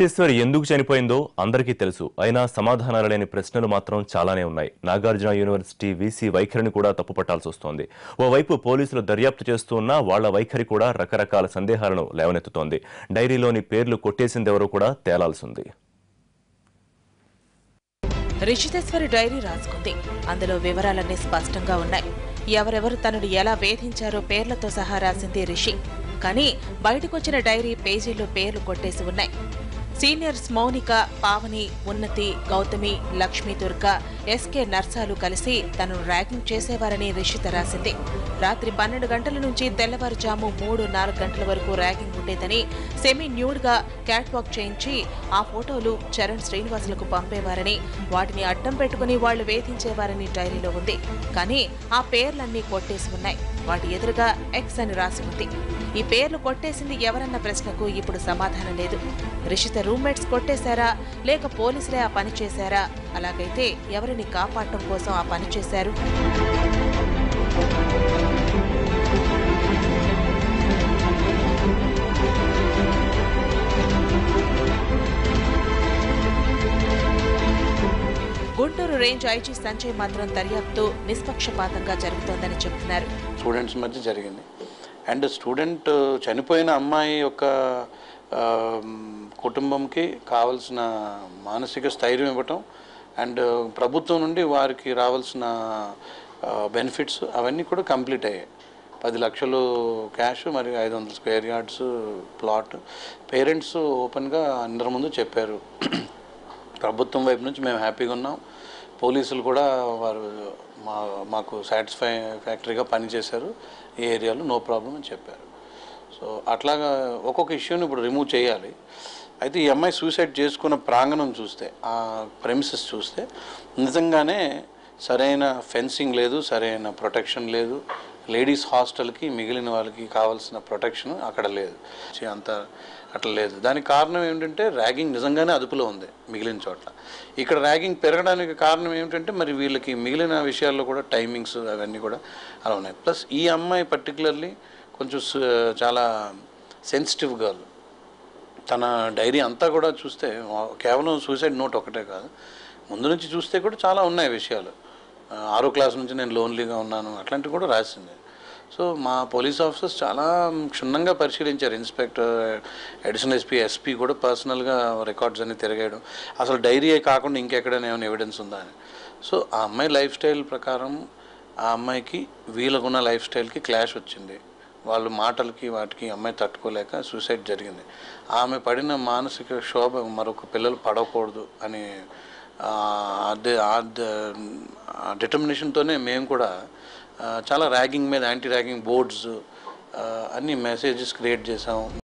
ఈశ్వర్ ఎందుకు చనిపోయిందో అందరికీ తెలుసు. అయినా సమాధానాలు లేని ప్రశ్నలు మాత్రం చాలానే ఉన్నాయి. నాగార్జున యూనివర్సిటీ వీసీ వైఖరిని కూడా తప్పుపట్టాల్సి వస్తోంది. ఓవైపు పోలీసులు దర్యాప్తు చేస్తున్నా వాళ్ల వైఖరి కూడా రకరకాల సందేహాలను లేవనెత్తుతోంది. డైరీలోని పేర్లు కొట్టేసిందెవరో కూడా తేలాల్సింది. రిషితేశ్వరి డైరీ రాసుకుంది. అందులో వివరాలన్నీ స్పష్టంగా ఉన్నాయి. ఎవరెవరు తనను ఎలా వేధించారో పేర్లతో సహా రాసింది రిషి. కానీ బయటకొచ్చిన డైరీ పేజీల్లో పేర్లు కొట్టేసి ఉన్నాయి. సీనియర్స్ మౌనిక, పావని, ఉన్నతి, గౌతమి, లక్ష్మీ దుర్గ, ఎస్కే నర్సాలు కలిసి తనను ర్యాగింగ్ చేసేవారని రిషిత రాసింది. రాత్రి 12 గంటల నుంచి తెల్లవారుజాము 3-4 గంటల వరకు ర్యాగింగ్ ఉండేదని, సెమీ న్యూడ్గా క్యాట్ వాక్ చేయించి ఆ ఫోటోలు చరణ్, శ్రీనివాసులకు పంపేవారని, వాటిని అడ్డం పెట్టుకుని వాళ్లు వేధించేవారని డైరీలో ఉంది. కానీ ఆ పేర్లన్నీ కొట్టేసి ఉన్నాయి. వాటి ఎదురుగా ఎక్స్ అని రాసి ఉంది. ఈ పేర్లు కొట్టేసింది ఎవరన్న ప్రశ్నకు ఇప్పుడు సమాధానం లేదు. రిషిత రూమ్మేట్స్ కొట్టేశారా, లేక పోలీసులే ఆ పని చేశారా? అలాగైతే ఎవరిని కాపాడటం కోసం ఆ పని చేశారు? గుంటూరు రేంజ్ ఐజీ సంజయ్ మాత్రం దర్యాప్తు నిష్పక్షపాతంగా జరుగుతోందని చెబుతున్నారు. స్టూడెంట్స్ మధ్య జరిగింది. అండ్ స్టూడెంట్ చనిపోయిన అమ్మాయి యొక్క కుటుంబంకి కావాల్సిన మానసిక స్థైర్యం ఇవ్వటం, అండ్ ప్రభుత్వం నుండి వారికి రావాల్సిన బెనిఫిట్స్ అవన్నీ కూడా కంప్లీట్ అయ్యాయి. 10 లక్షలు క్యాష్, మరి 500 స్క్వేర్ యార్డ్స్ ప్లాట్. పేరెంట్స్ ఓపెన్గా అందరి ముందు చెప్పారు, ప్రభుత్వం వైపు నుంచి మేము హ్యాపీగా ఉన్నాం, పోలీసులు కూడా వారు మాకు ఫ్యాక్టరీగా పనిచేశారు, ఈ ఏరియాలో నో ప్రాబ్లం అని చెప్పారు. సో అట్లాగా ఒక్కొక్క ఇష్యూని ఇప్పుడు రిమూవ్ చేయాలి. అయితే ఈ అమ్మాయి సూసైడ్ చేసుకున్న ప్రాంగణం చూస్తే, ఆ ప్రెమిసెస్ చూస్తే నిజంగానే సరైన ఫెన్సింగ్ లేదు, సరైన ప్రొటెక్షన్ లేదు. లేడీస్ హాస్టల్కి మిగిలిన వాళ్ళకి కావాల్సిన ప్రొటెక్షన్ అక్కడ లేదు, అంత అట్లా లేదు. దానికి కారణం ఏమిటంటే ర్యాగింగ్ నిజంగానే అదుపులో ఉంది మిగిలిన చోట్ల. ఇక్కడ ర్యాగింగ్ పెరగడానికి కారణం ఏమిటంటే మరి వీళ్ళకి మిగిలిన విషయాల్లో కూడా టైమింగ్స్ అవన్నీ కూడా అలా ఉన్నాయి. ప్లస్ ఈ అమ్మాయి పర్టికులర్లీ కొంచెం చాలా సెన్సిటివ్ గర్ల్. తన డైరీ అంతా కూడా చూస్తే కేవలం సూసైడ్ నోట్ ఒకటే కాదు, ముందు నుంచి చూస్తే కూడా చాలా ఉన్నాయి విషయాలు. 6వ క్లాస్ నుంచి నేను లోన్లీగా ఉన్నాను అట్లాంటివి కూడా రాసింది. సో మా పోలీస్ ఆఫీసర్స్ చాలా క్షుణ్ణంగా పరిశీలించారు. ఇన్స్పెక్టర్, అడిషనల్ ఎస్పీ కూడా పర్సనల్గా రికార్డ్స్ అన్ని తిరగాడు, అసలు డైరీ కాకుండా ఇంకెక్కడైనా ఏమైనా ఎవిడెన్స్ ఉందా అని. సో ఆ అమ్మాయి లైఫ్ స్టైల్ ప్రకారం ఆ అమ్మాయికి వీళ్ళకున్న లైఫ్ స్టైల్కి క్లాష్ వచ్చింది. వాళ్ళ మాటలకి వాటికి అమ్మాయి తట్టుకోలేక సూసైడ్ జరిగింది. ఆమె పడిన మానసిక క్షోభ మరొక పిల్లలు పడకూడదు అని డిటర్మినేషన్తోనే మేము కూడా చాలా ర్యాగింగ్ మీద యాంటీ ర్యాగింగ్ బోర్డ్స్ అన్ని మెసేజెస్ క్రియేట్ చేసాం.